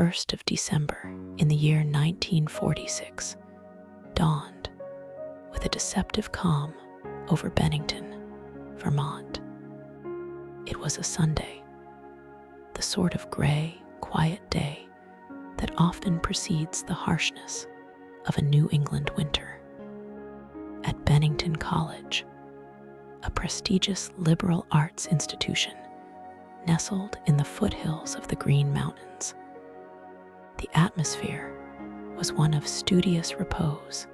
1st of December in the year 1946 dawned with a deceptive calm over Bennington, Vermont. It was a Sunday, the sort of gray, quiet day that often precedes the harshness of a New England winter. At Bennington College, a prestigious liberal arts institution nestled in the foothills of the Green Mountains, the atmosphere was one of studious repose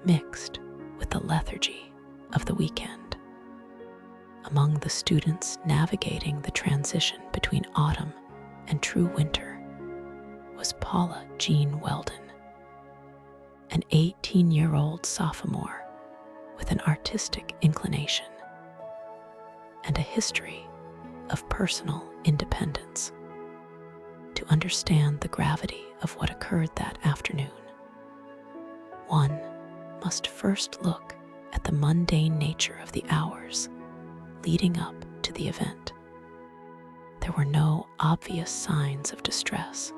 mixed with the lethargy of the weekend. Among the students navigating the transition between autumn and true winter was Paula Jean Welden, an 18-year-old sophomore with an artistic inclination and a history of personal independence. To understand the gravity of what occurred that afternoon, one must first look at the mundane nature of the hours leading up to the event. There were no obvious signs of distress,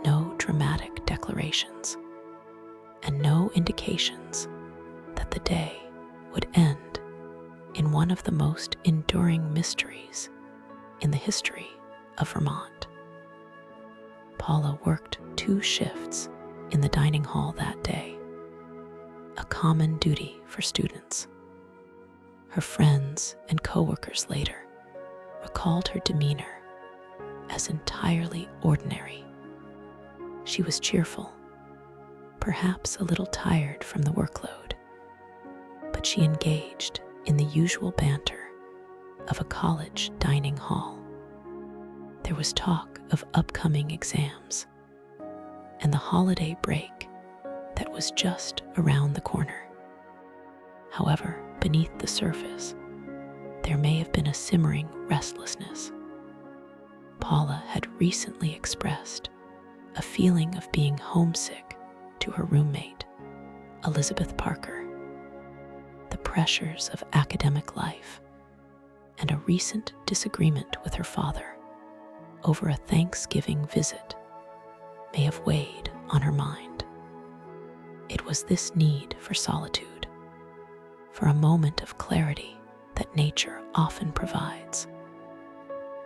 no dramatic declarations, and no indications that the day would end in one of the most enduring mysteries in the history of Vermont. Paula worked 2 shifts in the dining hall that day, a common duty for students. Her friends and coworkers later recalled her demeanor as entirely ordinary. She was cheerful, perhaps a little tired from the workload, but she engaged in the usual banter of a college dining hall. There was talk of upcoming exams and the holiday break that was just around the corner. However, beneath the surface, there may have been a simmering restlessness. Paula had recently expressed a feeling of being homesick to her roommate, Elizabeth Parker. The pressures of academic life and a recent disagreement with her father over a Thanksgiving visit may have weighed on her mind. It was this need for solitude, for a moment of clarity that nature often provides,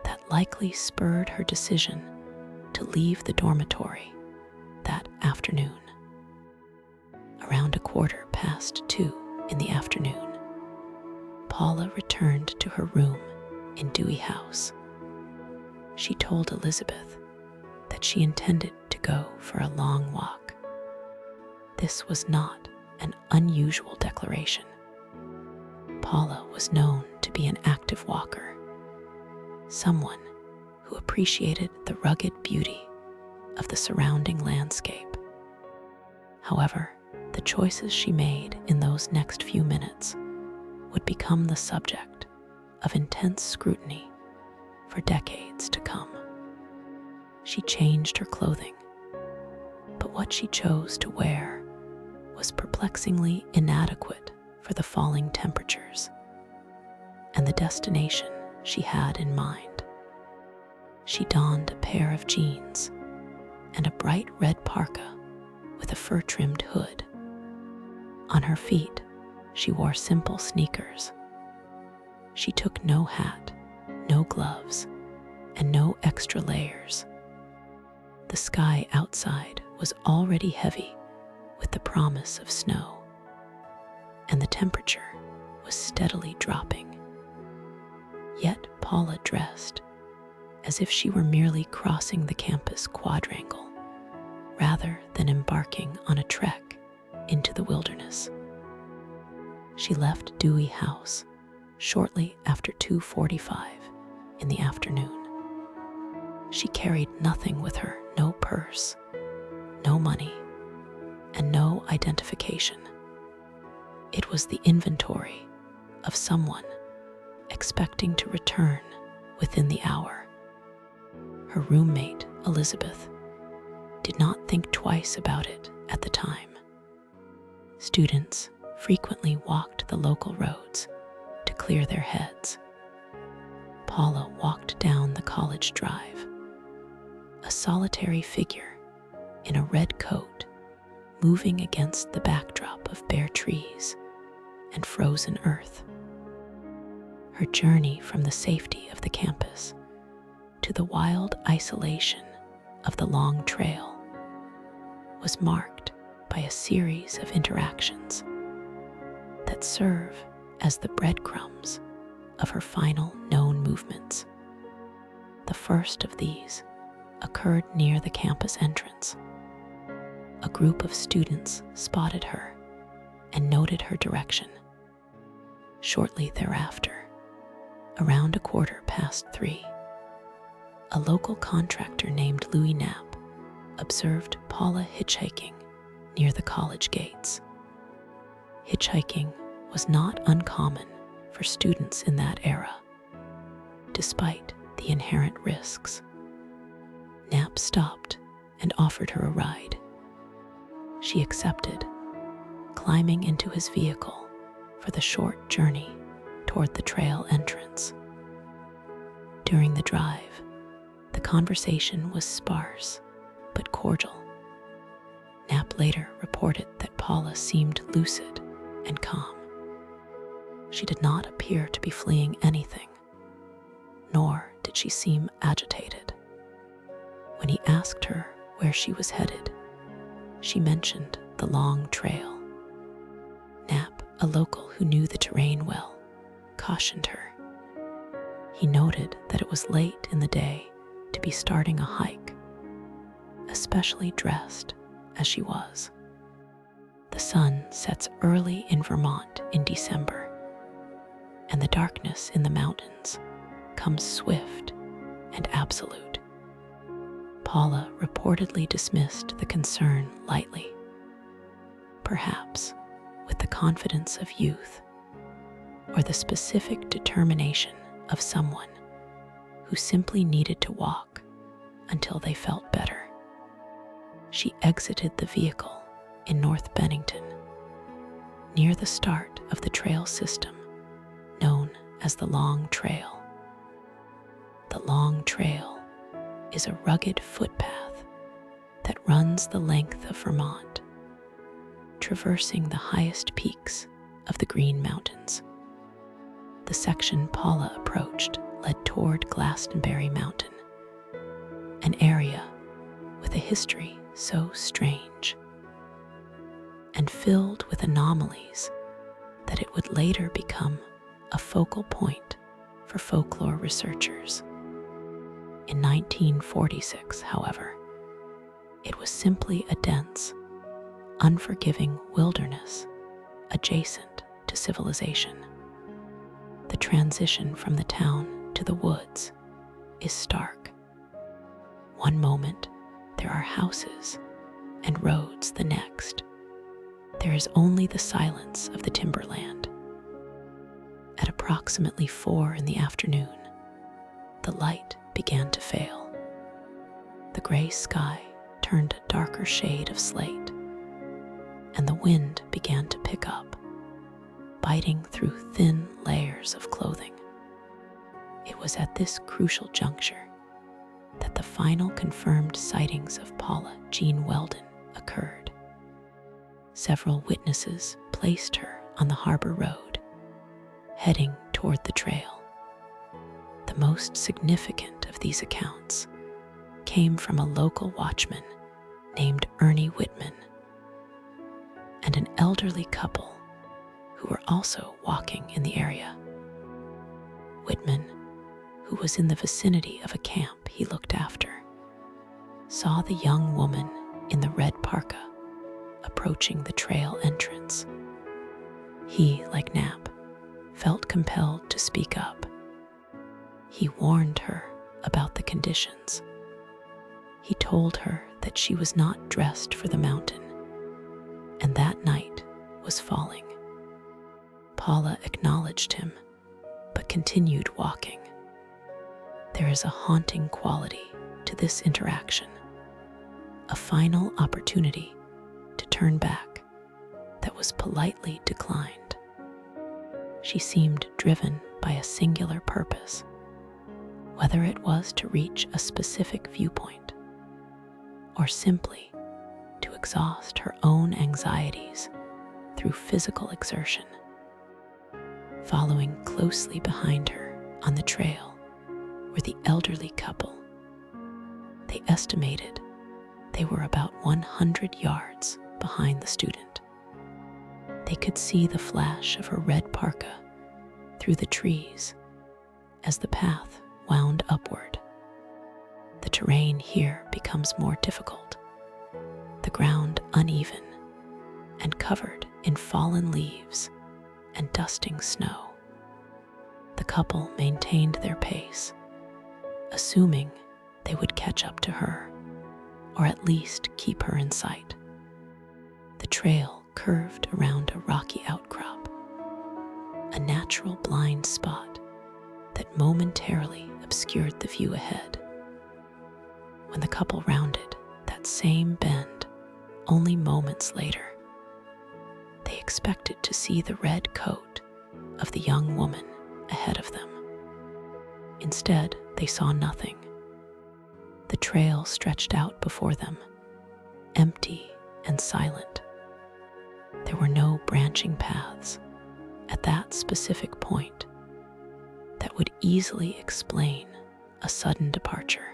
that likely spurred her decision to leave the dormitory that afternoon. Around 2:15 in the afternoon, Paula returned to her room in Dewey House. She told Elizabeth that she intended to go for a long walk. This was not an unusual declaration. Paula was known to be an active walker, someone who appreciated the rugged beauty of the surrounding landscape. However, the choices she made in those next few minutes would become the subject of intense scrutiny for decades to come. She changed her clothing, but what she chose to wear was perplexingly inadequate for the falling temperatures and the destination she had in mind. She donned a pair of jeans and a bright red parka with a fur-trimmed hood. On her feet, she wore simple sneakers. She took no hat, no gloves, and no extra layers. The sky outside was already heavy with the promise of snow, and the temperature was steadily dropping. Yet Paula dressed as if she were merely crossing the campus quadrangle rather than embarking on a trek into the wilderness. She left Dewey House shortly after 2:45 in the afternoon. She carried nothing with her, no purse, no money, and no identification. It was the inventory of someone expecting to return within the hour. Her roommate, Elizabeth, did not think twice about it at the time. Students frequently walked the local roads to clear their heads. Paula walked down the college drive, a solitary figure in a red coat moving against the backdrop of bare trees and frozen earth. Her journey from the safety of the campus to the wild isolation of the long trail was marked by a series of interactions that serve as the breadcrumbs of her final known movements. The first of these occurred near the campus entrance. A group of students spotted her and noted her direction. Shortly thereafter, around 3:15, a local contractor named Louis Knapp observed Paula hitchhiking near the college gates. Hitchhiking was not uncommon for students in that era, despite the inherent risks. Knapp stopped and offered her a ride. She accepted, climbing into his vehicle for the short journey toward the trail entrance. During the drive, the conversation was sparse but cordial. Knapp later reported that Paula seemed lucid and calm. She did not appear to be fleeing anything, nor did she seem agitated. When he asked her where she was headed, she mentioned the long trail. Knapp, a local who knew the terrain well, cautioned her. He noted that it was late in the day to be starting a hike, especially dressed as she was. The sun sets early in Vermont in December, and the darkness in the mountains comes swift and absolute. Paula reportedly dismissed the concern lightly, perhaps with the confidence of youth or the specific determination of someone who simply needed to walk until they felt better. She exited the vehicle in North Bennington, near the start of the trail system known as the Long Trail. The Long Trail is a rugged footpath that runs the length of Vermont, traversing the highest peaks of the Green Mountains. The section Paula approached led toward Glastonbury Mountain, an area with a history so strange and filled with anomalies that it would later become a focal point for folklore researchers. In 1946, however, it was simply a dense, unforgiving wilderness adjacent to civilization. The transition from the town to the woods is stark. One moment, there are houses and roads the next. There is only the silence of the timberland. At approximately 4 p.m, the light began to fail. The gray sky turned a darker shade of slate, and the wind began to pick up, biting through thin layers of clothing. It was at this crucial juncture that the final confirmed sightings of Paula Jean Welden occurred. Several witnesses placed her on the harbor road, heading toward the trail. The most significant of these accounts came from a local watchman named Ernie Whitman and an elderly couple who were also walking in the area. Whitman, who was in the vicinity of a camp he looked after, saw the young woman in the red parka approaching the trail entrance. He, like Knapp, felt compelled to speak up. He warned her about the conditions. He told her that she was not dressed for the mountain, and that night was falling. Paula acknowledged him, but continued walking. There is a haunting quality to this interaction, a final opportunity to turn back that was politely declined. She seemed driven by a singular purpose, whether it was to reach a specific viewpoint or simply to exhaust her own anxieties through physical exertion. Following closely behind her on the trail were the elderly couple. They estimated they were about 100 yards behind the student. They could see the flash of her red parka through the trees as the path wound upward. The terrain here becomes more difficult, the ground uneven and covered in fallen leaves and dusting snow. The couple maintained their pace, assuming they would catch up to her, or at least keep her in sight. The trail curved around a rocky outcrop, a natural blind spot that momentarily obscured the view ahead. When the couple rounded that same bend only moments later, they expected to see the red coat of the young woman ahead of them. Instead, they saw nothing. The trail stretched out before them, empty and silent. There were no branching paths at that specific point that would easily explain a sudden departure.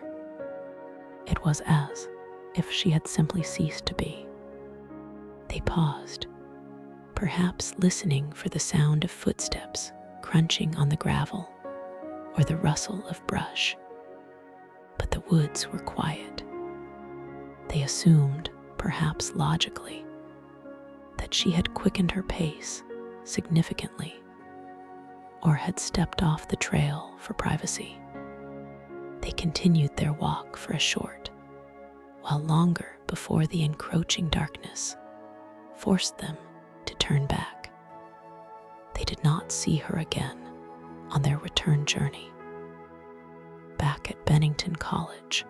It was as if she had simply ceased to be. They paused, perhaps listening for the sound of footsteps crunching on the gravel or the rustle of brush. But the woods were quiet. They assumed, perhaps logically, that she had quickened her pace significantly or had stepped off the trail for privacy. They continued their walk for a short while longer before the encroaching darkness forced them to turn back. They did not see her again on their return journey. Back at Bennington College,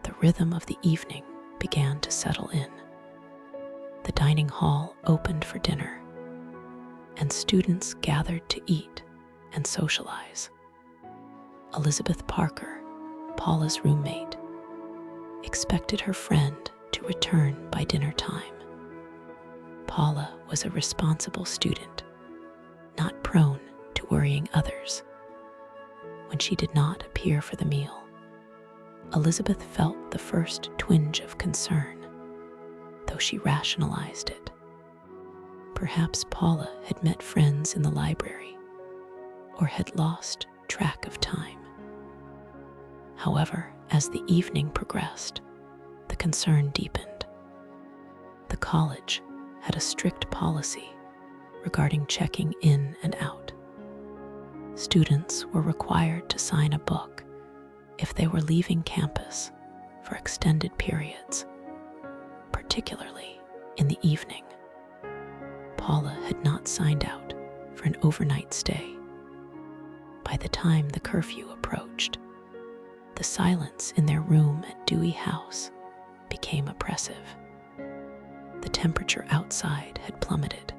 the rhythm of the evening began to settle in. The dining hall opened for dinner, and students gathered to eat and socialize. Elizabeth Parker, Paula's roommate, expected her friend to return by dinner time. Paula was a responsible student, not prone to worrying others. When she did not appear for the meal, Elizabeth felt the first twinge of concern, though she rationalized it. Perhaps Paula had met friends in the library or had lost track of time. However, as the evening progressed, the concern deepened. The college had a strict policy regarding checking in and out. Students were required to sign a book if they were leaving campus for extended periods, particularly in the evening. Paula had not signed out for an overnight stay. By the time the curfew approached, the silence in their room at Dewey House became oppressive. The temperature outside had plummeted,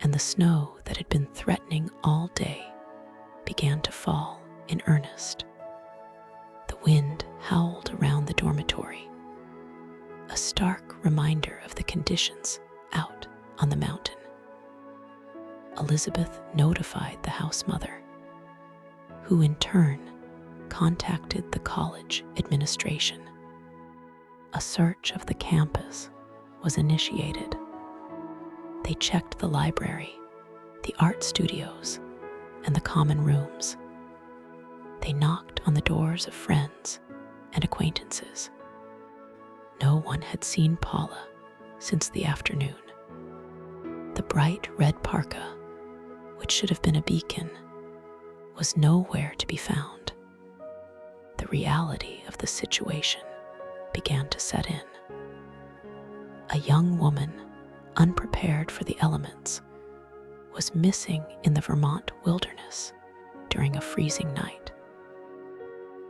and the snow that had been threatening all day began to fall in earnest. The wind howled around the dormitory, a stark reminder of the conditions out on the mountain. Elizabeth notified the house mother, who in turn contacted the college administration. A search of the campus was initiated. They checked the library, the art studios, and the common rooms. They knocked on the doors of friends and acquaintances. No one had seen Paula since the afternoon. The bright red parka, which should have been a beacon, was nowhere to be found. The reality of the situation began to set in. A young woman, unprepared for the elements, was missing in the Vermont wilderness during a freezing night.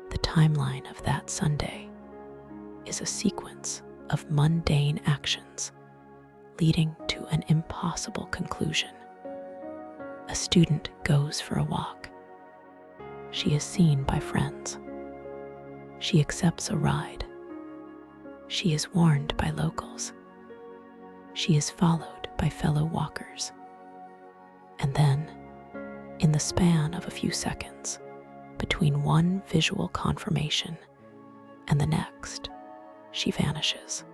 The timeline of that Sunday is a sequence of mundane actions leading to an impossible conclusion. A student goes for a walk. She is seen by friends. She accepts a ride, She is warned by locals. She is followed by fellow walkers. And then, in the span of a few seconds, between one visual confirmation and the next, she vanishes.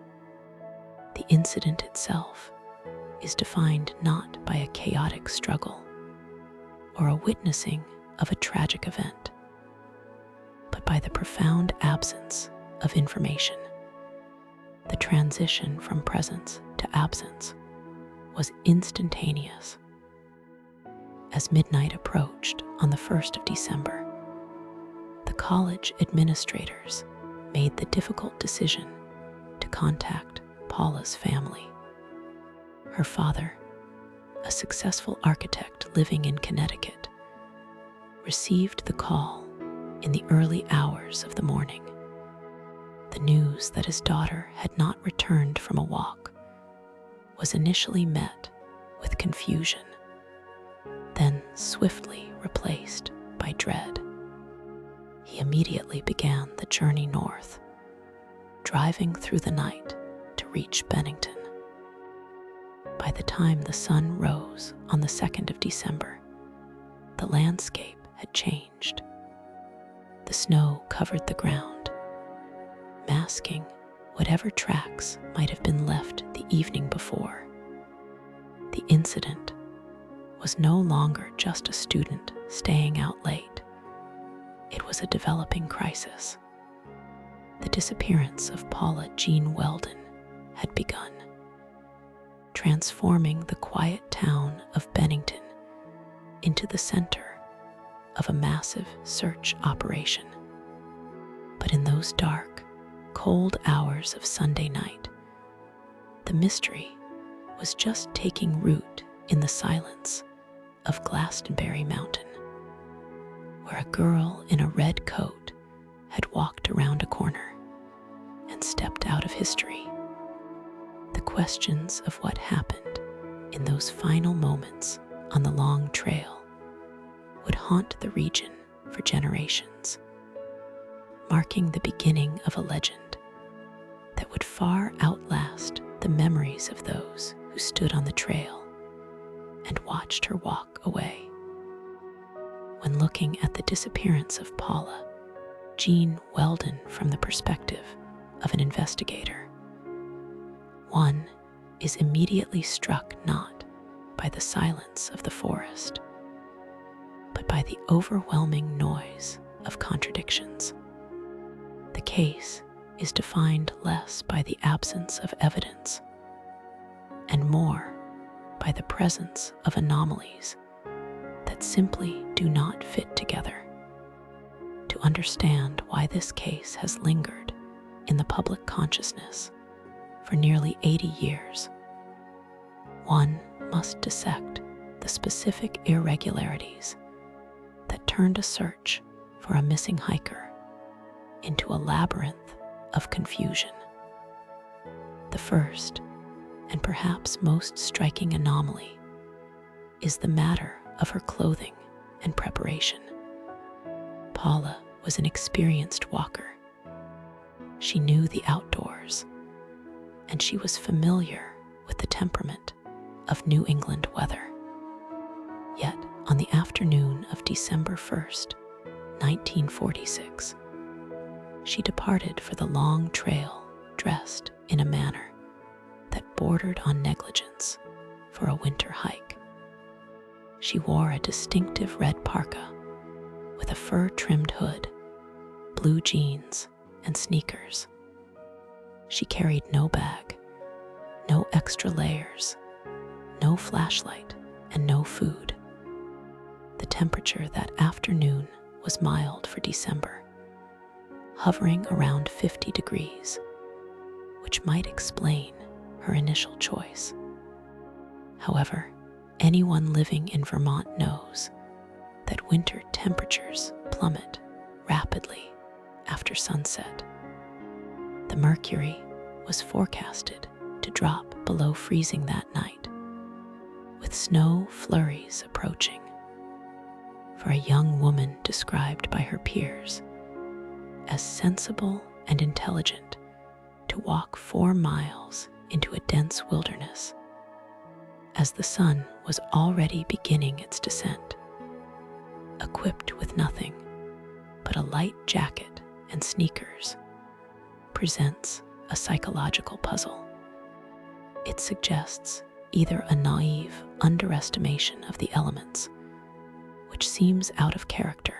The incident itself is defined not by a chaotic struggle or a witnessing of a tragic event, but by the profound absence of information. The transition from presence to absence was instantaneous. As midnight approached on the 1st of December, the college administrators made the difficult decision to contact Paula's family. Her father, a successful architect living in Connecticut, received the call in the early hours of the morning. The news that his daughter had not returned from a walk was initially met with confusion, then swiftly replaced by dread. He immediately began the journey north, driving through the night to reach Bennington. By the time the sun rose on the 2nd of December, the landscape had changed. The snow covered the ground, masking whatever tracks might have been left the evening before. The incident was no longer just a student staying out late. It was a developing crisis. The disappearance of Paula Jean Welden had begun, transforming the quiet town of Bennington into the center of a massive search operation. But in those dark, cold hours of Sunday night, the mystery was just taking root in the silence of Glastonbury Mountain, where a girl in a red coat had walked around a corner and stepped out of history. The questions of what happened in those final moments on the long trail would haunt the region for generations, marking the beginning of a legend that would far outlast the memories of those who stood on the trail and watched her walk away. When looking at the disappearance of Paula Jean Welden from the perspective of an investigator, one is immediately struck not by the silence of the forest, but by the overwhelming noise of contradictions. The case is defined less by the absence of evidence and more by the presence of anomalies that simply do not fit together. To understand why this case has lingered in the public consciousness for nearly 80 years, one must dissect the specific irregularities that turned a search for a missing hiker into a labyrinth of confusion. The first, and perhaps most striking anomaly, is the matter of her clothing and preparation. Paula was an experienced walker. She knew the outdoors, and she was familiar with the temperament of New England weather. Yet, on the afternoon of December 1st, 1946, she departed for the long trail dressed in a manner that bordered on negligence for a winter hike. She wore a distinctive red parka with a fur-trimmed hood, blue jeans, and sneakers. She carried no bag, no extra layers, no flashlight, and no food. The temperature that afternoon was mild for December, hovering around 50 degrees, which might explain her initial choice. However, anyone living in Vermont knows that winter temperatures plummet rapidly after sunset. The mercury was forecasted to drop below freezing that night, with snow flurries approaching. For a young woman described by her peers as sensible and intelligent to walk 4 miles into a dense wilderness as the sun was already beginning its descent. Equipped with nothing but a light jacket and sneakers, presents a psychological puzzle. It suggests either a naive underestimation of the elements, which seems out of character,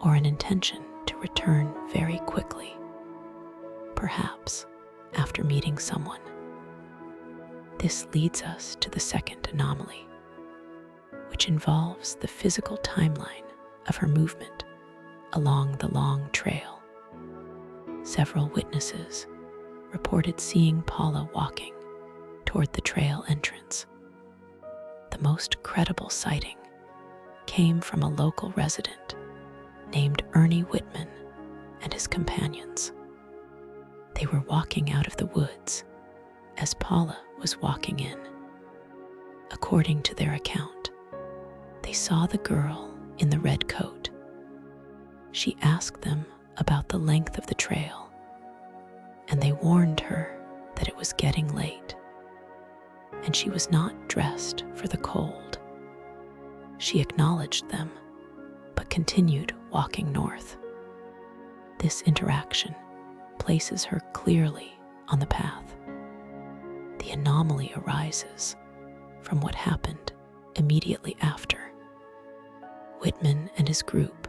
or an intention to return very quickly, perhaps after meeting someone. This leads us to the second anomaly, which involves the physical timeline of her movement along the long trail. Several witnesses reported seeing Paula walking toward the trail entrance. The most credible sighting came from a local resident named Ernie Whitman and his companions. They were walking out of the woods as Paula was walking in. According to their account, they saw the girl in the red coat. She asked them about the length of the trail, and they warned her that it was getting late, and she was not dressed for the cold. She acknowledged them, but continued walking north. This interaction places her clearly on the path. The anomaly arises from what happened immediately after. Whitman and his group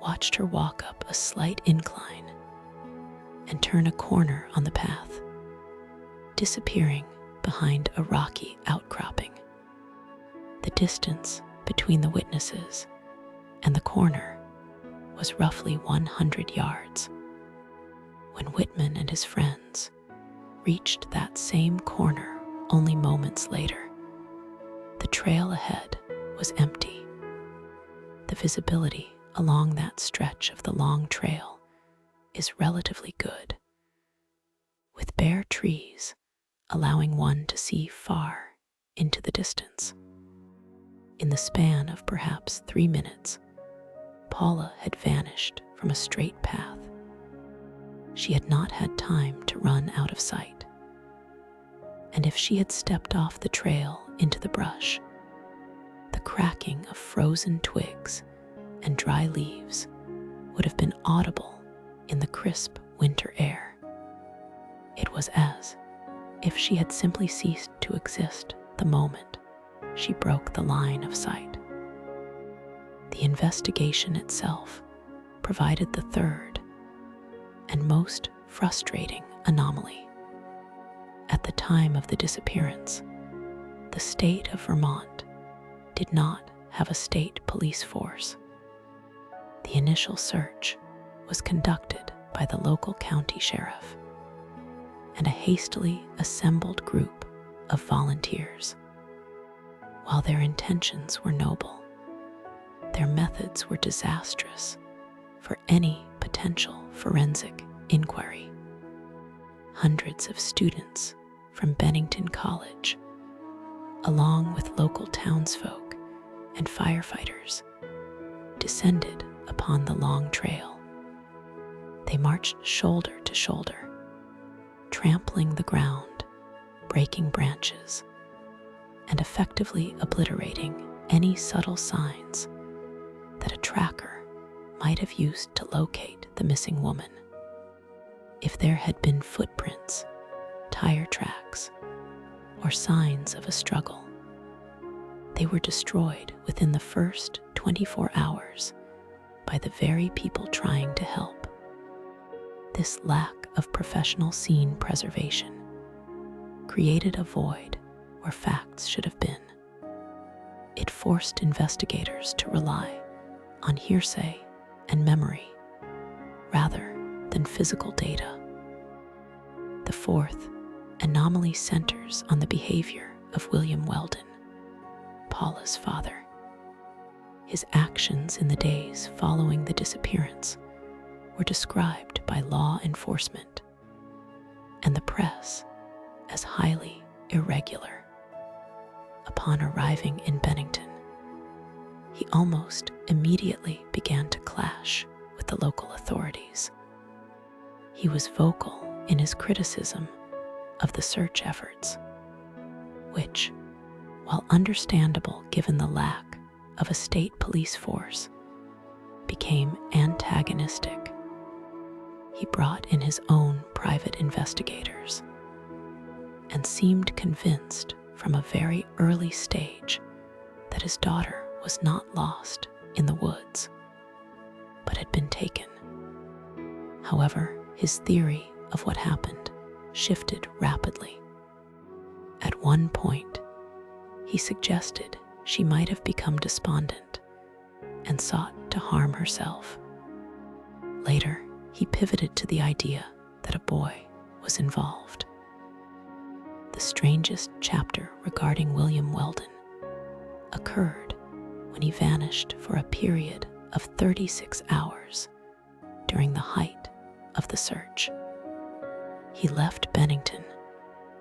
watched her walk up a slight incline and turn a corner on the path, disappearing behind a rocky outcropping. The distance between the witnesses and the corner was roughly 100 yards. When Whitman and his friends reached that same corner only moments later, the trail ahead was empty. The visibility along that stretch of the long trail is relatively good, with bare trees allowing one to see far into the distance. In the span of perhaps 3 minutes, Paula had vanished from a straight path. She had not had time to run out of sight, and if she had stepped off the trail into the brush, the cracking of frozen twigs and dry leaves would have been audible in the crisp winter air. It was as if she had simply ceased to exist the moment she broke the line of sight. The investigation itself provided the third and most frustrating anomaly. At the time of the disappearance, the state of Vermont did not have a state police force. The initial search was conducted by the local county sheriff and a hastily assembled group of volunteers. While their intentions were noble, their methods were disastrous for any potential forensic inquiry. Hundreds of students from Bennington College, along with local townsfolk and firefighters, descended upon the long trail. They marched shoulder to shoulder, trampling the ground, breaking branches, and effectively obliterating any subtle signs that a tracker might have used to locate the missing woman. If there had been footprints, tire tracks, or signs of a struggle, they were destroyed within the first 24 hours by the very people trying to help. This lack of professional scene preservation created a void where facts should have been. It forced investigators to rely on hearsay and memory rather than physical data. The fourth anomaly centers on the behavior of William Welden, Paula's father. His actions in the days following the disappearance were described by law enforcement and the press as highly irregular. Upon arriving in Bennington, he almost immediately began to clash with the local authorities. He was vocal in his criticism of the search efforts, which, while understandable given the lack of a state police force, became antagonistic. He brought in his own private investigators and seemed convinced from a very early stage that his daughter was not lost in the woods, but had been taken. However, his theory of what happened shifted rapidly. At one point, he suggested she might have become despondent and sought to harm herself. Later, he pivoted to the idea that a boy was involved. The strangest chapter regarding William Welden occurred when he vanished for a period of 36 hours during the height of the search. He left Bennington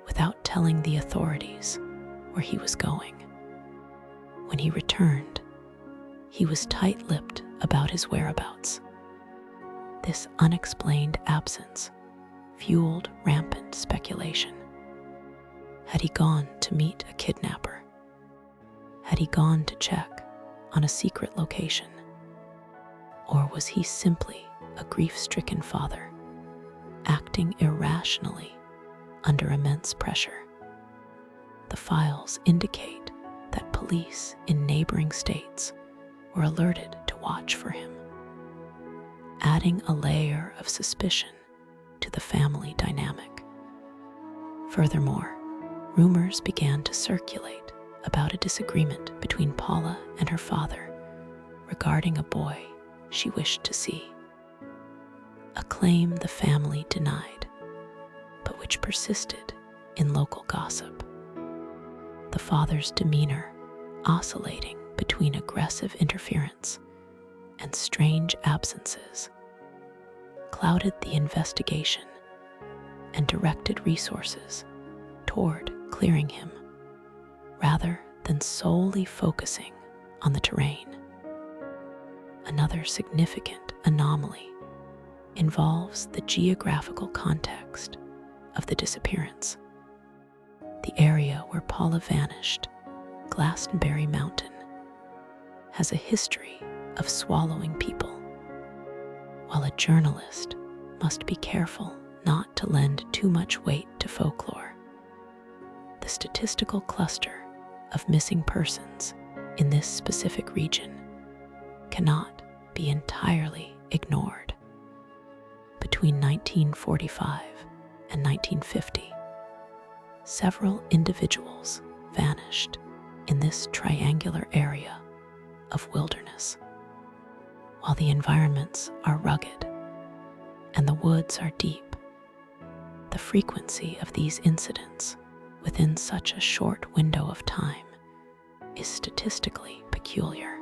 without telling the authorities where he was going. When he returned, he was tight-lipped about his whereabouts. This unexplained absence fueled rampant speculation. Had he gone to meet a kidnapper? Had he gone to check on a secret location? Or was he simply a grief-stricken father, acting irrationally under immense pressure? The files indicate that police in neighboring states were alerted to watch for him, adding a layer of suspicion to the family dynamic. Furthermore, rumors began to circulate about a disagreement between Paula and her father regarding a boy she wished to see, a claim the family denied, but which persisted in local gossip. The father's demeanor, oscillating between aggressive interference and strange absences, clouded the investigation and directed resources toward clearing him, rather than solely focusing on the terrain. Another significant anomaly involves the geographical context of the disappearance. The area where Paula vanished, Glastonbury Mountain, has a history of swallowing people. While a journalist must be careful not to lend too much weight to folklore, the statistical cluster of missing persons in this specific region cannot be entirely ignored. Between 1945 and 1950, several individuals vanished in this triangular area of wilderness. While the environments are rugged and the woods are deep, the frequency of these incidents within such a short window of time is statistically peculiar.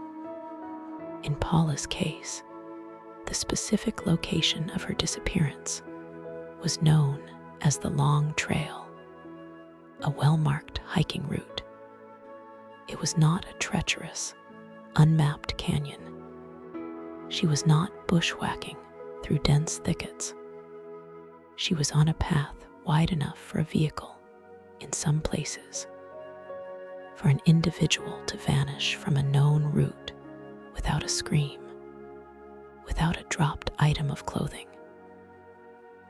In Paula's case, the specific location of her disappearance was known as the Long Trail, a well-marked hiking route. It was not a treacherous, unmapped canyon. She was not bushwhacking through dense thickets. She was on a path wide enough for a vehicle in some places. For an individual to vanish from a known route without a scream, without a dropped item of clothing,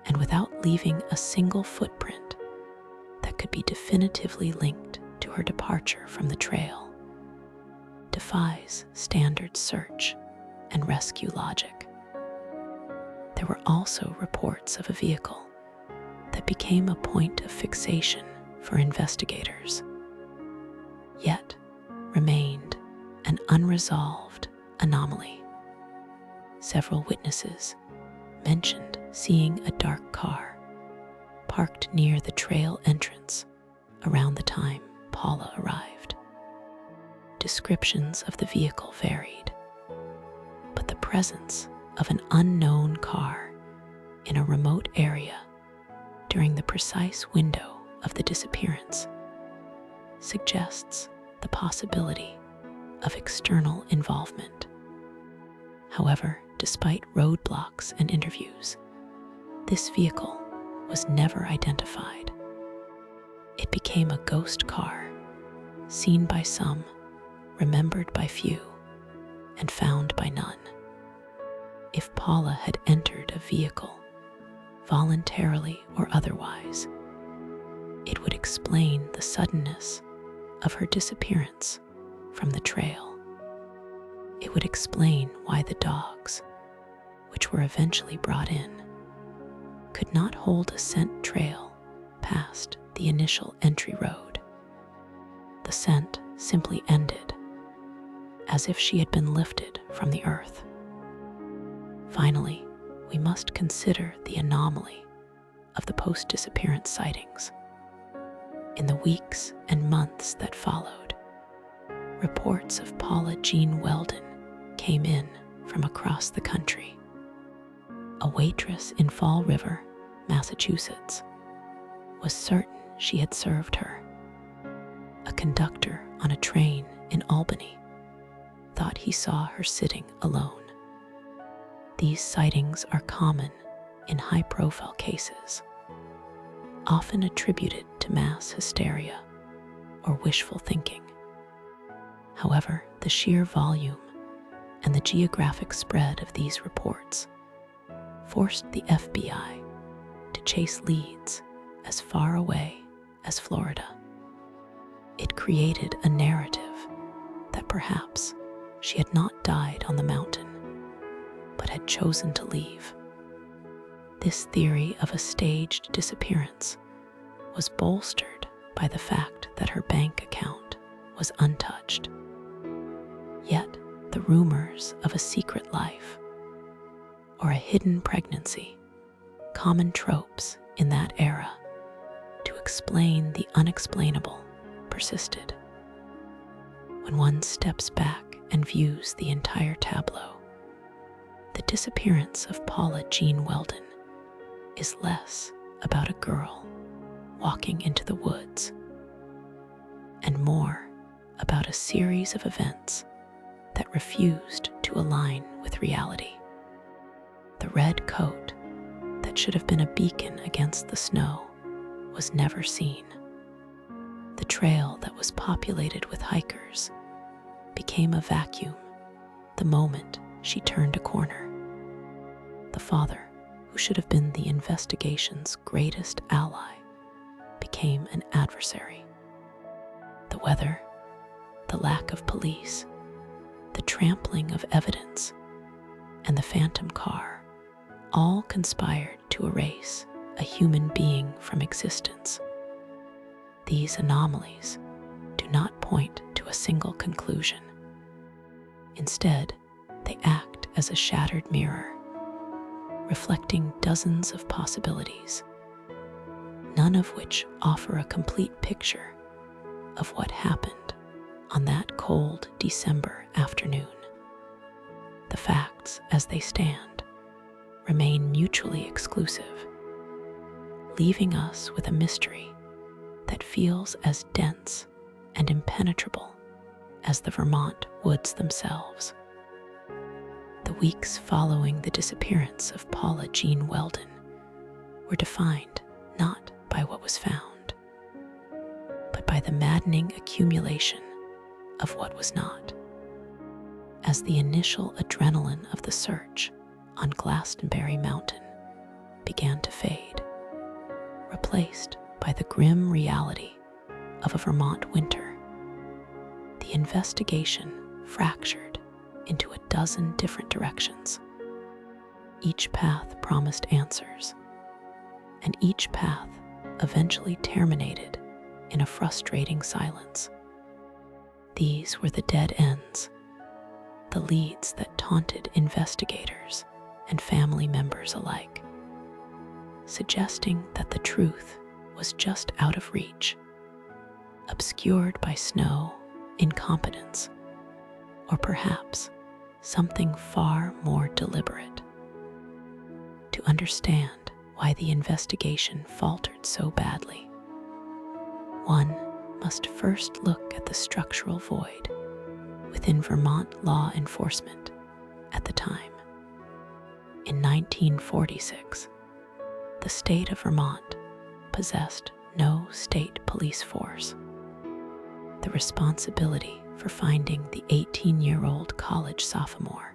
and without leaving a single footprint that could be definitively linked to her departure from the trail, defies standard search and rescue logic. There were also reports of a vehicle that became a point of fixation for investigators, yet remained an unresolved anomaly. Several witnesses mentioned seeing a dark car parked near the trail entrance around the time Paula arrived. Descriptions of the vehicle varied, but the presence of an unknown car in a remote area during the precise window of the disappearance suggests the possibility of external involvement. However, despite roadblocks and interviews, this vehicle was never identified. It became a ghost car, seen by some, remembered by few, and found by none. If Paula had entered a vehicle, voluntarily or otherwise, it would explain the suddenness of her disappearance from the trail. It would explain why the dogs, which were eventually brought in, could not hold a scent trail past the initial entry road. The scent simply ended, as if she had been lifted from the earth. Finally, we must consider the anomaly of the post-disappearance sightings. In the weeks and months that followed, reports of Paula Jean Welden came in from across the country. A waitress in Fall River, Massachusetts, was certain she had served her. A conductor on a train in Albany thought he saw her sitting alone. These sightings are common in high-profile cases, often attributed to mass hysteria or wishful thinking. However, the sheer volume and the geographic spread of these reports forced the FBI to chase leads as far away as Florida. It created a narrative that perhaps she had not died on the mountain, but had chosen to leave. This theory of a staged disappearance was bolstered by the fact that her bank account was untouched. Yet, the rumors of a secret life or a hidden pregnancy, common tropes in that era to explain the unexplainable, persisted. When one steps back and views the entire tableau, the disappearance of Paula Jean Welden is less about a girl walking into the woods and more about a series of events that refused to align with reality. The red coat that should have been a beacon against the snow was never seen. The trail that was populated with hikers became a vacuum the moment she turned a corner. The father, who should have been the investigation's greatest ally, became an adversary. The weather, the lack of police, the trampling of evidence, and the phantom car all conspired to erase a human being from existence. These anomalies do not point to a single conclusion. Instead, they act as a shattered mirror, reflecting dozens of possibilities, none of which offer a complete picture of what happened on that cold December afternoon. The facts, as they stand, remain mutually exclusive, leaving us with a mystery that feels as dense and impenetrable as the Vermont woods themselves. The weeks following the disappearance of Paula Jean Welden were defined not by what was found, but by the maddening accumulation of what was not. As the initial adrenaline of the search on Glastonbury Mountain began to fade, replaced by the grim reality of a Vermont winter, the investigation fractured into a dozen different directions. Each path promised answers, and each path eventually terminated in a frustrating silence. These were the dead ends, the leads that taunted investigators and family members alike, suggesting that the truth was just out of reach, obscured by snow, incompetence, or perhaps something far more deliberate. To understand why the investigation faltered so badly, one must first look at the structural void within Vermont law enforcement at the time. In 1946, the state of Vermont possessed no state police force. The responsibility for finding the 18-year-old college sophomore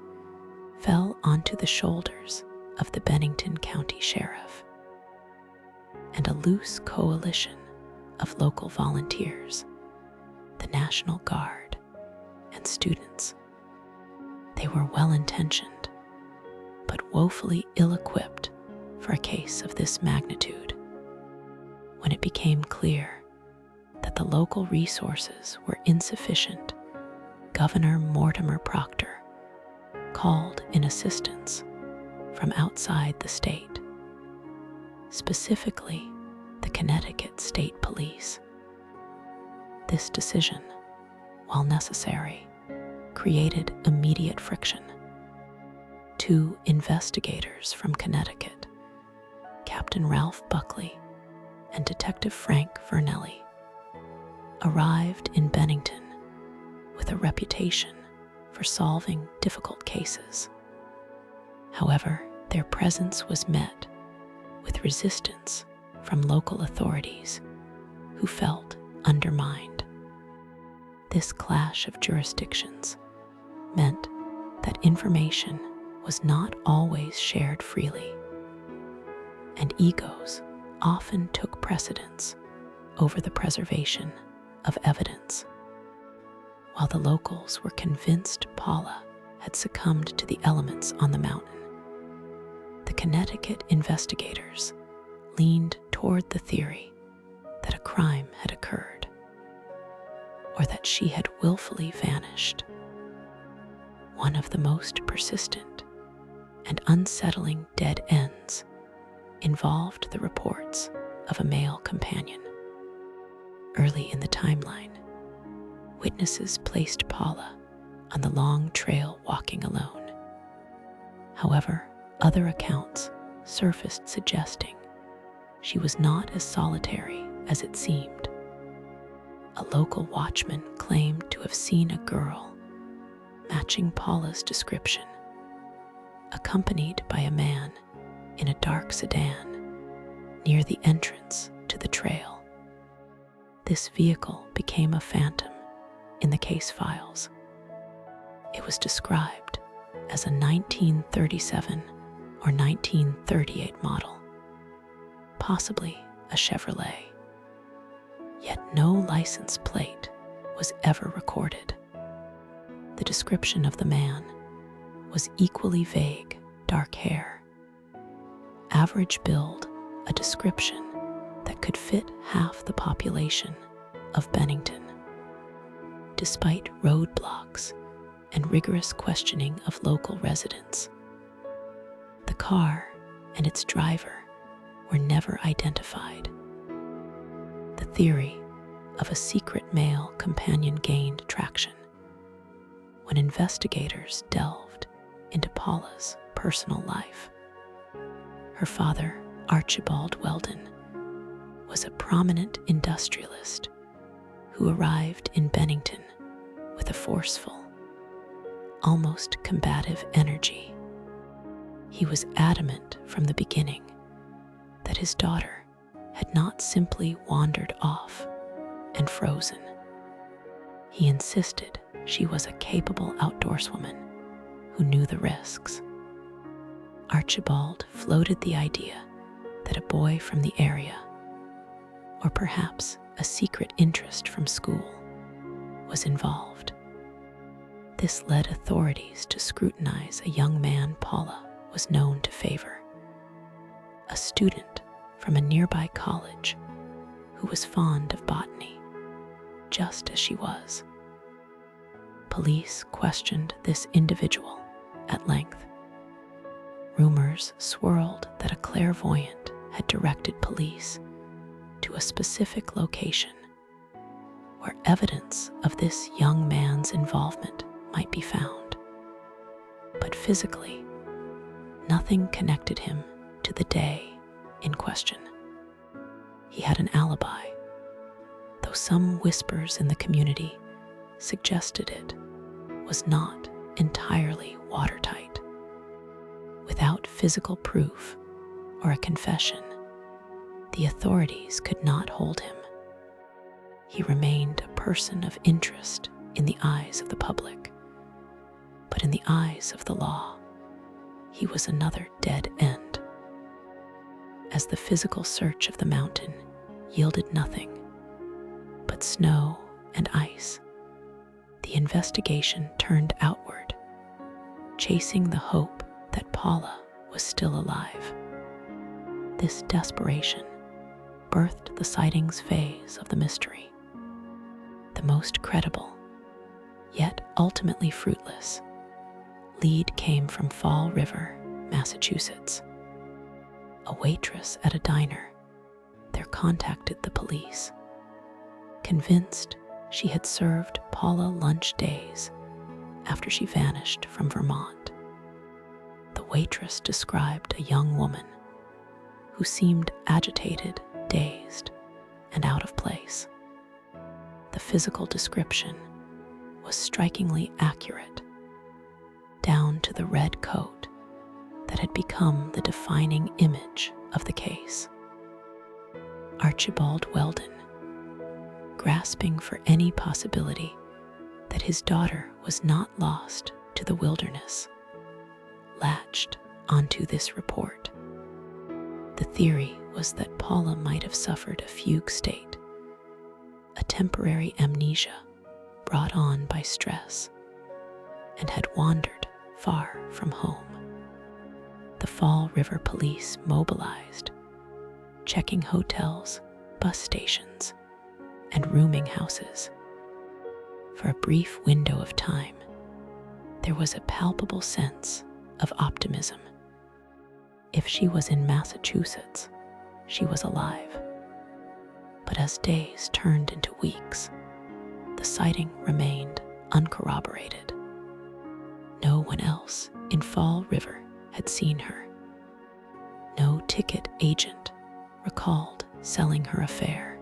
fell onto the shoulders of the Bennington County Sheriff and a loose coalition of local volunteers, the National Guard, and students. They were well-intentioned, but woefully ill-equipped for a case of this magnitude. When it became clear that the local resources were insufficient, Governor Mortimer Proctor called in assistance from outside the state, specifically the Connecticut State Police. This decision, while necessary, created immediate friction. Two investigators from Connecticut, Captain Ralph Buckley and Detective Frank Vernelli, arrived in Bennington with a reputation for solving difficult cases. However, their presence was met with resistance from local authorities who felt undermined. This clash of jurisdictions meant that information was not always shared freely, and egos often took precedence over the preservation of evidence. While the locals were convinced Paula had succumbed to the elements on the mountain, the Connecticut investigators leaned toward the theory that a crime had occurred, or that she had willfully vanished. One of the most persistent and unsettling dead ends involved the reports of a male companion. Early in the timeline, witnesses placed Paula on the long trail walking alone. However, other accounts surfaced suggesting she was not as solitary as it seemed. A local watchman claimed to have seen a girl matching Paula's description, accompanied by a man in a dark sedan near the entrance to the trail. This vehicle became a phantom in the case files. It was described as a 1937 or 1938 model, possibly a Chevrolet. Yet no license plate was ever recorded. The description of the man was equally vague: dark hair, average build, a description that could fit half the population of Bennington. Despite roadblocks and rigorous questioning of local residents, the car and its driver were never identified. The theory of a secret male companion gained traction when investigators delved into Paula's personal life. Her father, Archibald Welden, was a prominent industrialist who arrived in Bennington with a forceful, almost combative energy. He was adamant from the beginning that his daughter had not simply wandered off and frozen. He insisted she was a capable outdoorswoman who knew the risks. Archibald floated the idea that a boy from the area, or perhaps a secret interest from school, was involved. This led authorities to scrutinize a young man Paula was known to favor, a student from a nearby college who was fond of botany, just as she was. Police questioned this individual at length. Rumors swirled that a clairvoyant had directed police to a specific location where evidence of this young man's involvement might be found. But physically, nothing connected him to the day in question. He had an alibi, though some whispers in the community suggested it was not entirely watertight. Without physical proof or a confession, the authorities could not hold him. He remained a person of interest in the eyes of the public, but in the eyes of the law, he was another dead end. As the physical search of the mountain yielded nothing but snow and ice, the investigation turned outward, chasing the hope that Paula was still alive. This desperation birthed the sightings phase of the mystery. The most credible, yet ultimately fruitless, lead came from Fall River, Massachusetts. A waitress at a diner there contacted the police, convinced she had served Paula lunch days after she vanished from Vermont. The waitress described a young woman who seemed agitated, dazed, and out of place. The physical description was strikingly accurate, down to the red coat that had become the defining image of the case. Archibald Welden, grasping for any possibility that his daughter was not lost to the wilderness, latched onto this report. The theory was that Paula might have suffered a fugue state, a temporary amnesia brought on by stress, and had wandered far from home. The Fall River police mobilized, checking hotels, bus stations, and rooming houses. For a brief window of time, there was a palpable sense of optimism. If she was in Massachusetts, she was alive. But as days turned into weeks, the sighting remained uncorroborated. No one else in Fall River had seen her. No ticket agent recalled selling her a fare.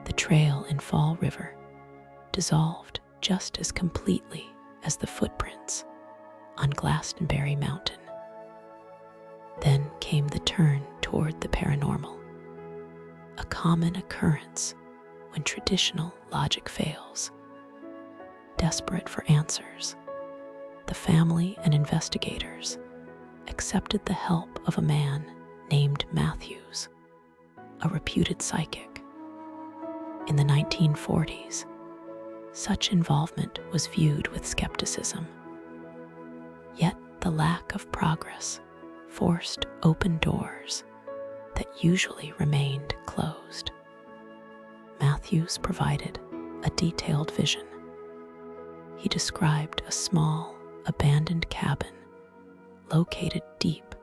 The trail in Fall River dissolved just as completely as the footprints on Glastonbury Mountain. Then came the turn toward the paranormal, a common occurrence when traditional logic fails. Desperate for answers, the family and investigators accepted the help of a man named Matthews, a reputed psychic. In the 1940s, such involvement was viewed with skepticism. Yet the lack of progress forced open doors that usually remained closed. Matthews provided a detailed vision. He described a small, abandoned cabin located deep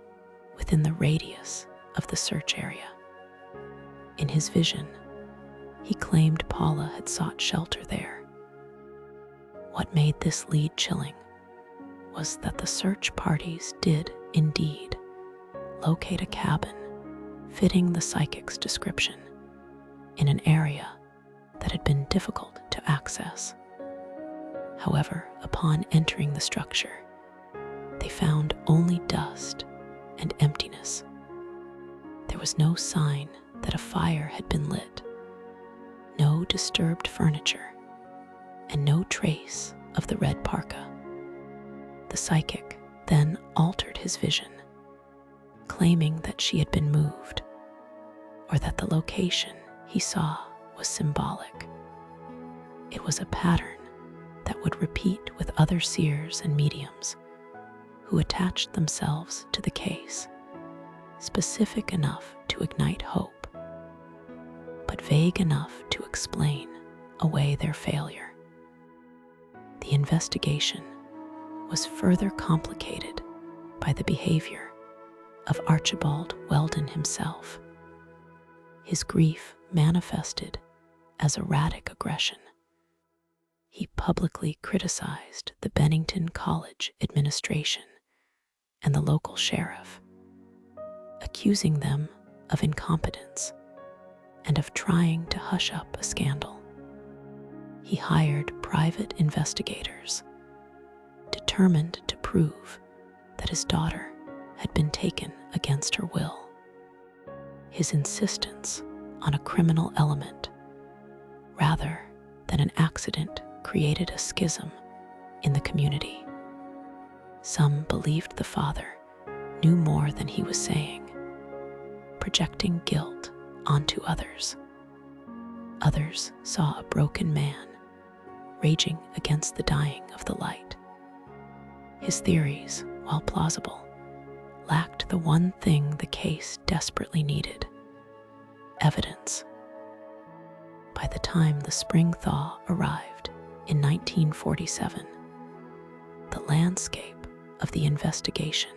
within the radius of the search area. In his vision, he claimed Paula had sought shelter there. What made this lead chilling was that the search parties did indeed locate a cabin fitting the psychic's description in an area that had been difficult to access. However, upon entering the structure, they found only dust and emptiness. There was no sign that a fire had been lit, no disturbed furniture, and no trace of the red parka. The psychic then altered his vision, claiming that she had been moved, or that the location he saw was symbolic. It was a pattern that would repeat with other seers and mediums who attached themselves to the case, specific enough to ignite hope, but vague enough to explain away their failure. The investigation was further complicated by the behavior of Archibald Welden himself. His grief manifested as erratic aggression. He publicly criticized the Bennington College administration and the local sheriff, accusing them of incompetence and of trying to hush up a scandal. He hired private investigators, determined to prove that his daughter had been taken against her will. his insistence on a criminal element rather than an accident created a schism in the community. Some believed the father knew more than he was saying, projecting guilt onto others. Others saw a broken man raging against the dying of the light. His theories, while plausible, lacked the one thing the case desperately needed: evidence. By the time the spring thaw arrived in 1947, the landscape of the investigation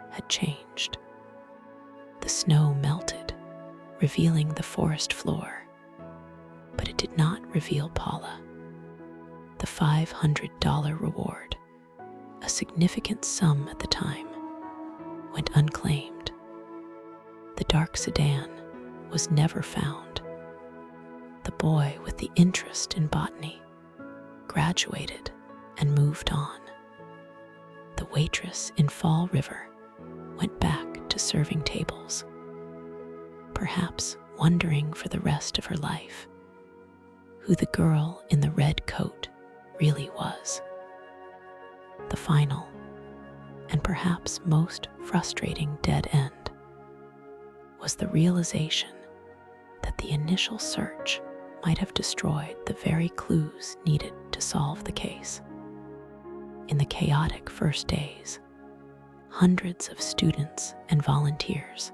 had changed. The snow melted, revealing the forest floor, but it did not reveal Paula. The $500 reward, a significant sum at the time, went unclaimed. The dark sedan was never found. The boy with the interest in botany graduated and moved on. The waitress in Fall River went back to serving tables, perhaps wondering for the rest of her life who the girl in the red coat really was. The final, and perhaps most frustrating dead end, was the realization that the initial search might have destroyed the very clues needed to solve the case. In the chaotic first days, hundreds of students and volunteers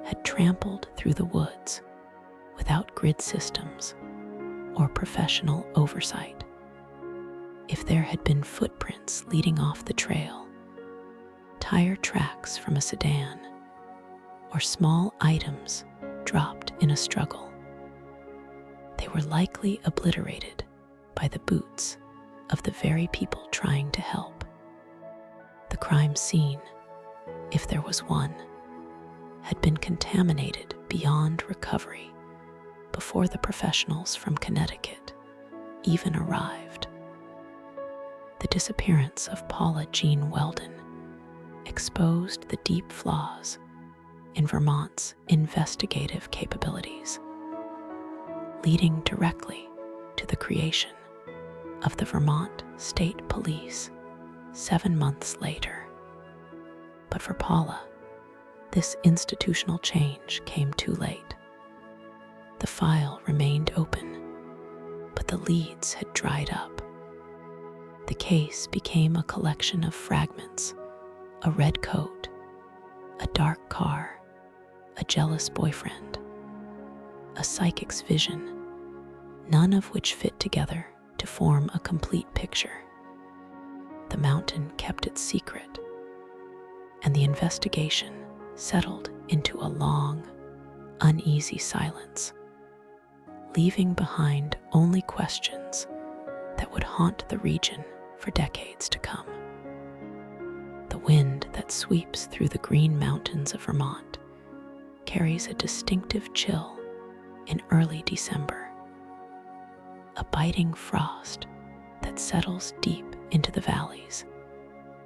had trampled through the woods without grid systems or professional oversight. If there had been footprints leading off the trail, tire tracks from a sedan, or small items dropped in a struggle, they were likely obliterated by the boots of the very people trying to help. The crime scene, if there was one, had been contaminated beyond recovery before the professionals from Connecticut even arrived. The disappearance of Paula Jean Welden exposed the deep flaws in Vermont's investigative capabilities, leading directly to the creation of the Vermont State Police 7 months later. But for Paula, this institutional change came too late. The file remained open, but the leads had dried up. The case became a collection of fragments: a red coat, a dark car, a jealous boyfriend, a psychic's vision, none of which fit together to form a complete picture. The mountain kept its secret, and the investigation settled into a long, uneasy silence, leaving behind only questions that would haunt the region for decades to come. The wind that sweeps through the green mountains of Vermont carries a distinctive chill in early December, a biting frost that settles deep into the valleys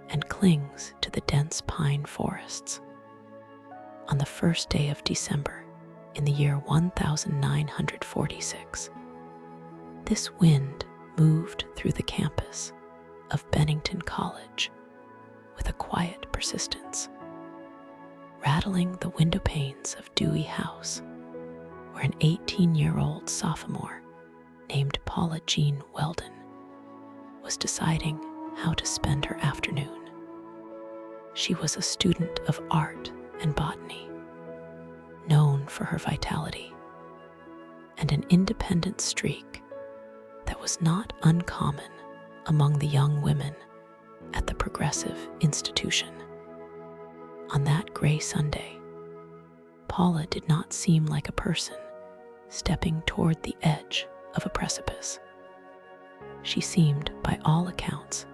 and clings to the dense pine forests. On the first day of December in the year 1946, this wind moved through the campus of Bennington College with a quiet persistence, rattling the window panes of Dewey House, where an 18-year-old sophomore named Paula Jean Welden was deciding how to spend her afternoon. She was a student of art and botany, known for her vitality and an independent streak that was not uncommon among the young women at the progressive institution. On that gray Sunday, Paula did not seem like a person stepping toward the edge of a precipice. She seemed, by all accounts,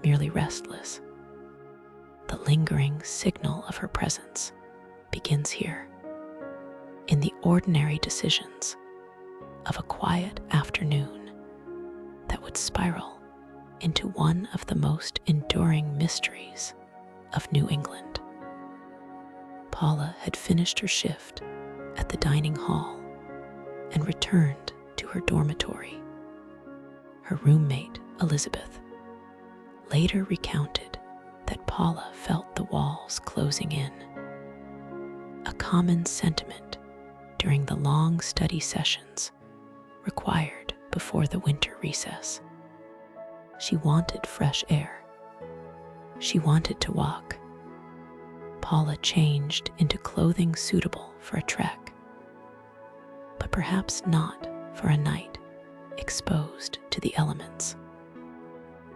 merely restless. The lingering signal of her presence begins here, in the ordinary decisions of a quiet afternoon that would spiral into one of the most enduring mysteries of New England. Paula had finished her shift at the dining hall and returned to her dormitory. Her roommate, Elizabeth, later recounted that Paula felt the walls closing in, a common sentiment during the long study sessions required before the winter recess. She wanted fresh air. She wanted to walk. Paula changed into clothing suitable for a trek, but perhaps not for a night exposed to the elements.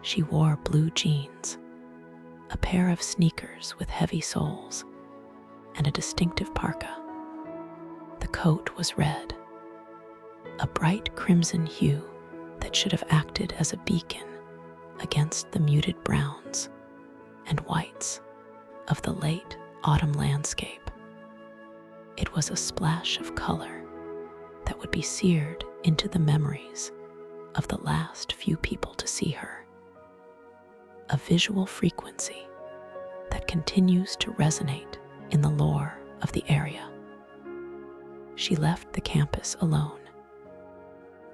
She wore blue jeans, a pair of sneakers with heavy soles, and a distinctive parka. The coat was red, a bright crimson hue that should have acted as a beacon against the muted browns and whites of the late autumn landscape. It was a splash of color that would be seared into the memories of the last few people to see her, a visual frequency that continues to resonate in the lore of the area. She left the campus alone.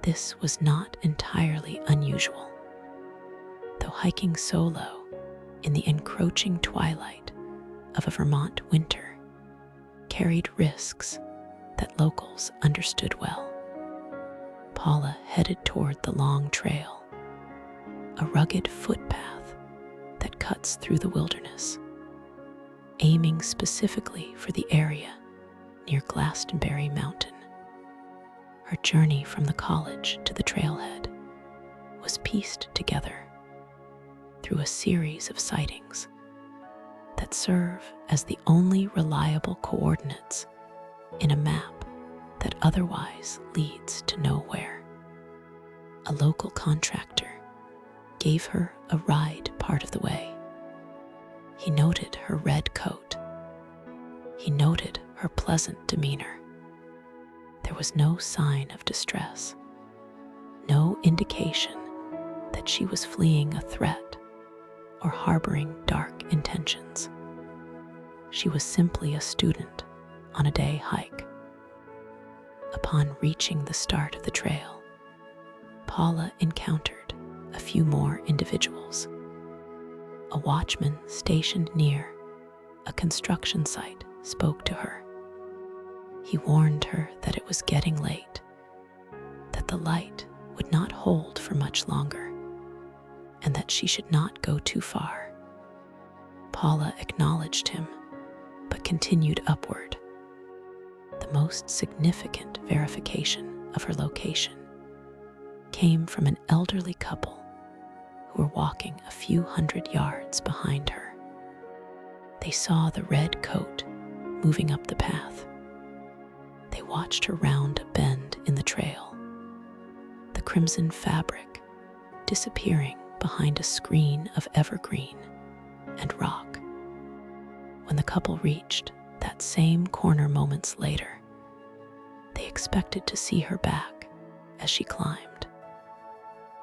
This was not entirely unusual, though hiking solo in the encroaching twilight of a Vermont winter carried risks that locals understood well. Paula headed toward the long trail, a rugged footpath that cuts through the wilderness, aiming specifically for the area near Glastonbury Mountain. Her journey from the college to the trailhead was pieced together through a series of sightings that serve as the only reliable coordinates in a map that otherwise leads to nowhere. A local contractor gave her a ride part of the way. He noted her red coat. He noted her pleasant demeanor. There was no sign of distress, no indication that she was fleeing a threat or harboring dark intentions. She was simply a student on a day hike. Upon reaching the start of the trail, Paula encountered a few more individuals. A watchman stationed near a construction site spoke to her. He warned her that it was getting late, that the light would not hold for much longer, and that she should not go too far. Paula acknowledged him, but continued upward. The most significant verification of her location came from an elderly couple who were walking a few hundred yards behind her. They saw the red coat moving up the path. They watched her round a bend in the trail, the crimson fabric disappearing behind a screen of evergreen and rock. When the couple reached that same corner moments later, they expected to see her back as she climbed.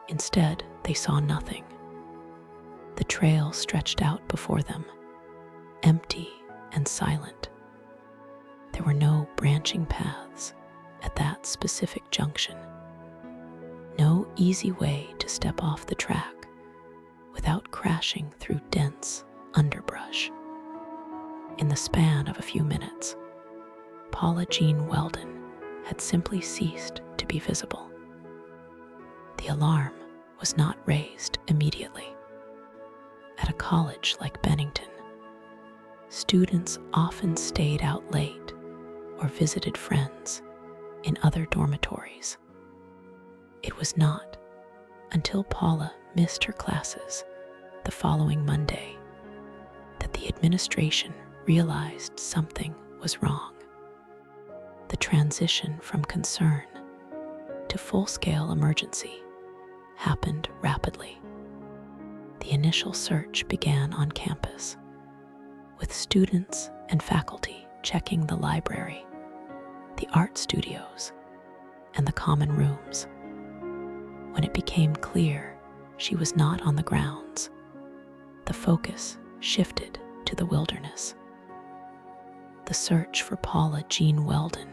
Instead, they saw nothing. The trail stretched out before them, empty and silent. There were no branching paths at that specific junction. No easy way to step off the track without crashing through dense underbrush. In the span of a few minutes, Paula Jean Welden had simply ceased to be visible. The alarm was not raised immediately. At a college like Bennington, students often stayed out late or visited friends in other dormitories. It was not until Paula missed her classes the following Monday that the administration realized something was wrong. The transition from concern to full-scale emergency happened rapidly. The initial search began on campus, with students and faculty checking the library, the art studios, and the common rooms. When it became clear she was not on the grounds, the focus shifted to the wilderness. The search for Paula Jean Welden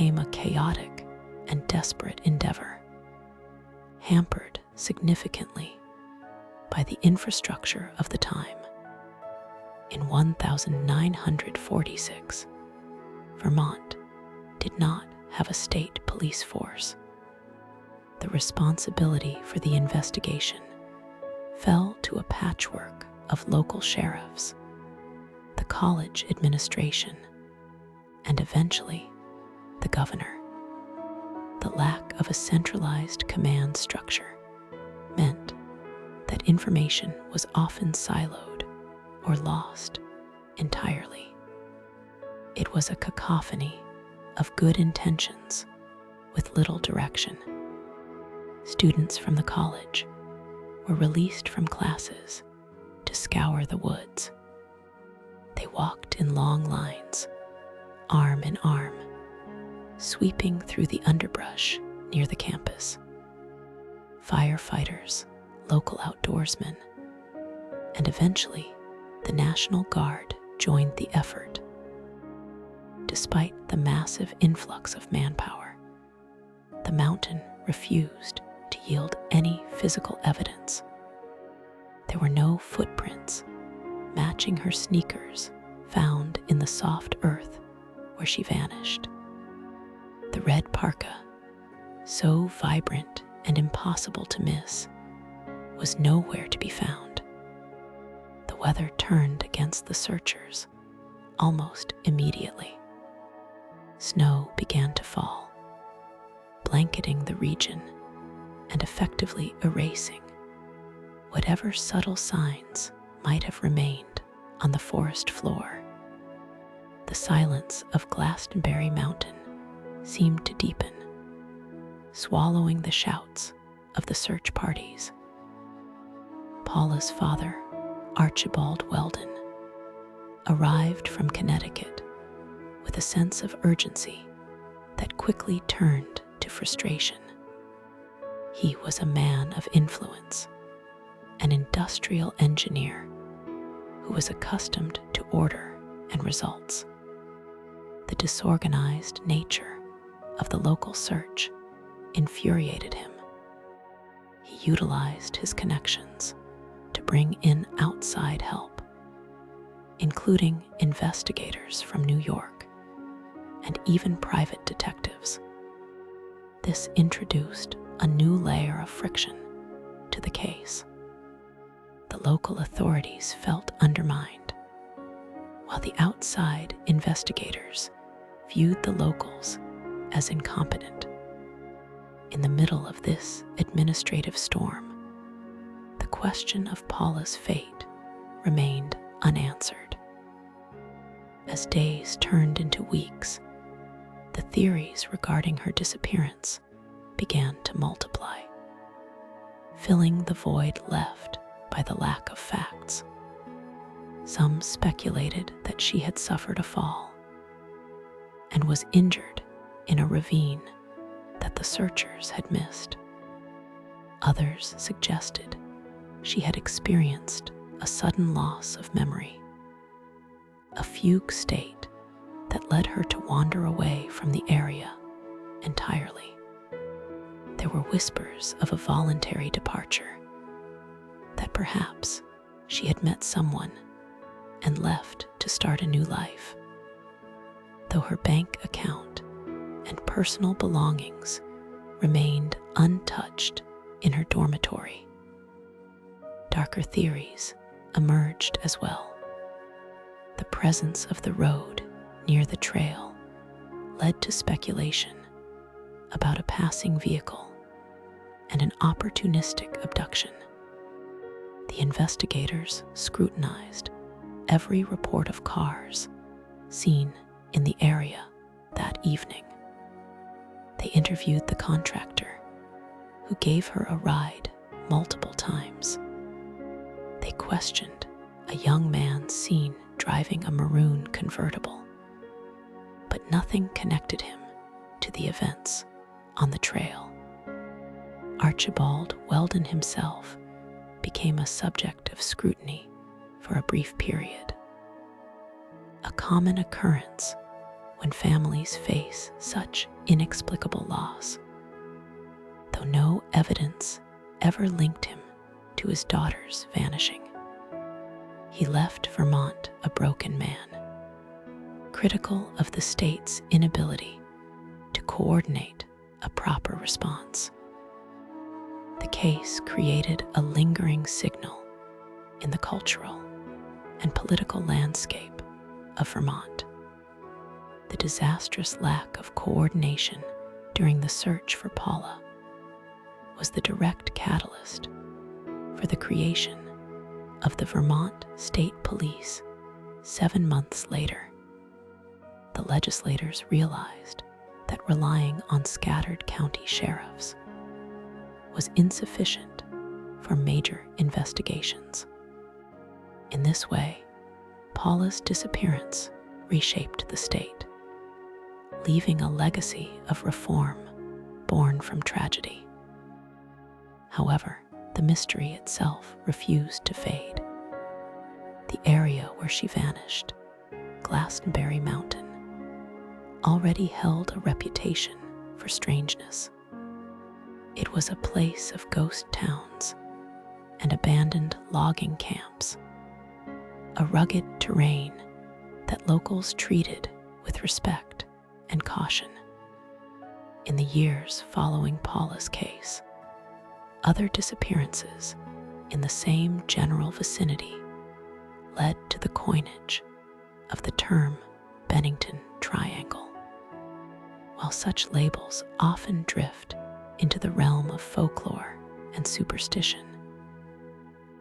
became a chaotic and desperate endeavor, hampered significantly by the infrastructure of the time. In 1946, Vermont did not have a state police force. The responsibility for the investigation fell to a patchwork of local sheriffs, the college administration, and eventually the governor. The lack of a centralized command structure meant that information was often siloed or lost entirely. It was a cacophony of good intentions with little direction. Students from the college were released from classes to scour the woods. They walked in long lines, arm in arm, sweeping through the underbrush near the campus. Firefighters, local outdoorsmen, and eventually the National Guard joined the effort. Despite the massive influx of manpower, the mountain refused to yield any physical evidence. There were no footprints matching her sneakers found in the soft earth where she vanished. The red parka, so vibrant and impossible to miss, was nowhere to be found. The weather turned against the searchers almost immediately. Snow began to fall, blanketing the region and effectively erasing whatever subtle signs might have remained on the forest floor. The silence of Glastonbury Mountain seemed to deepen, swallowing the shouts of the search parties. Paula's father, Archibald Welden, arrived from Connecticut with a sense of urgency that quickly turned to frustration. He was a man of influence, an industrial engineer who was accustomed to order and results. The disorganized nature of the local search infuriated him. He utilized his connections to bring in outside help, including investigators from New York and even private detectives. This introduced a new layer of friction to the case. The local authorities felt undermined, while the outside investigators viewed the locals as incompetent. In the middle of this administrative storm, the question of Paula's fate remained unanswered. As days turned into weeks, the theories regarding her disappearance began to multiply, filling the void left by the lack of facts. Some speculated that she had suffered a fall and was injured in a ravine that the searchers had missed. Others suggested she had experienced a sudden loss of memory, a fugue state that led her to wander away from the area entirely. There were whispers of a voluntary departure, that perhaps she had met someone and left to start a new life. Though her bank account and personal belongings remained untouched in her dormitory, darker theories emerged as well. The presence of the road near the trail led to speculation about a passing vehicle and an opportunistic abduction. The investigators scrutinized every report of cars seen in the area that evening. They interviewed the contractor who gave her a ride multiple times. They questioned a young man seen driving a maroon convertible, but nothing connected him to the events on the trail. Archibald Welden himself became a subject of scrutiny for a brief period. A common occurrence when families face such inexplicable loss. Though no evidence ever linked him to his daughter's vanishing, he left Vermont a broken man, critical of the state's inability to coordinate a proper response. The case created a lingering signal in the cultural and political landscape of Vermont. The disastrous lack of coordination during the search for Paula was the direct catalyst for the creation of the Vermont State Police 7 months later. The legislators realized that relying on scattered county sheriffs was insufficient for major investigations. In this way, Paula's disappearance reshaped the state, leaving a legacy of reform born from tragedy. However, the mystery itself refused to fade. The area where she vanished, Glastonbury Mountain, already held a reputation for strangeness. It was a place of ghost towns and abandoned logging camps, a rugged terrain that locals treated with respect and caution. In the years following Paula's case, other disappearances in the same general vicinity led to the coinage of the term Bennington Triangle. While such labels often drift into the realm of folklore and superstition,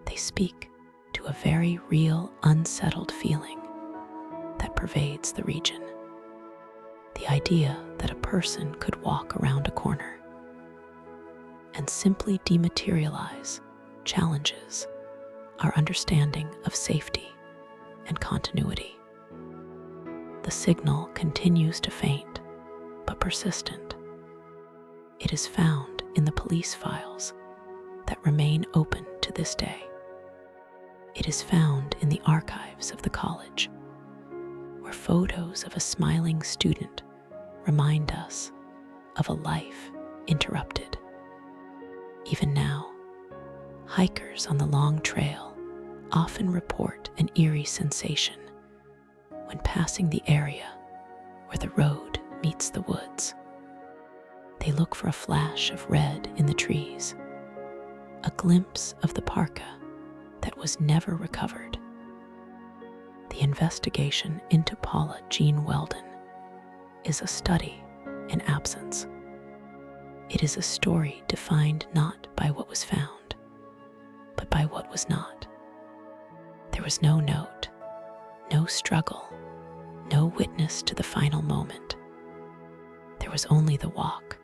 they speak to a very real, unsettled feeling that pervades the region. The idea that a person could walk around a corner and simply dematerialize challenges our understanding of safety and continuity. The signal continues to faint, but persistent. It is found in the police files that remain open to this day. It is found in the archives of the college, where photos of a smiling student remind us of a life interrupted. Even now, hikers on the long trail often report an eerie sensation when passing the area where the road meets the woods. They look for a flash of red in the trees, a glimpse of the parka that was never recovered. The investigation into Paula Jean Welden is a study in absence. It is a story defined not by what was found, but by what was not. There was no note, no struggle, no witness to the final moment. There was only the walk,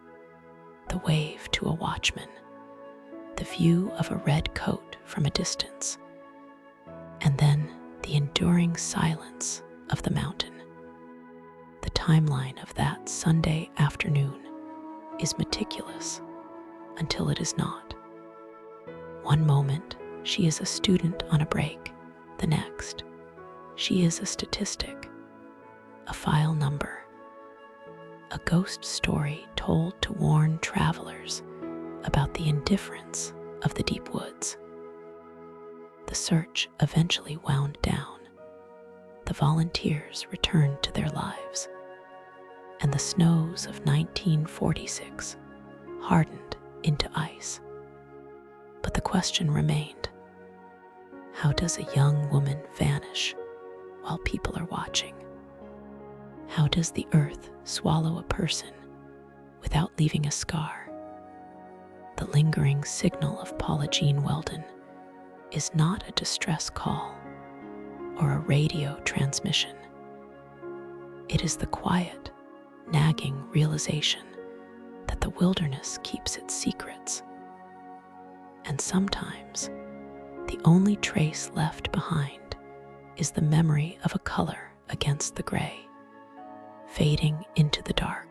the wave to a watchman, the view of a red coat from a distance, and then the enduring silence of the mountain. The timeline of that Sunday afternoon is meticulous until it is not. One moment, she is a student on a break. The next, she is a statistic, a file number, a ghost story told to warn travelers about the indifference of the deep woods. The search eventually wound down. The volunteers returned to their lives, and the snows of 1946 hardened into ice. But the question remained: how does a young woman vanish while people are watching? How does the earth swallow a person without leaving a scar? The lingering signal of Paula Jean Welden is not a distress call or a radio transmission. It is the quiet, nagging realization that the wilderness keeps its secrets. And sometimes, the only trace left behind is the memory of a color against the gray, fading into the dark.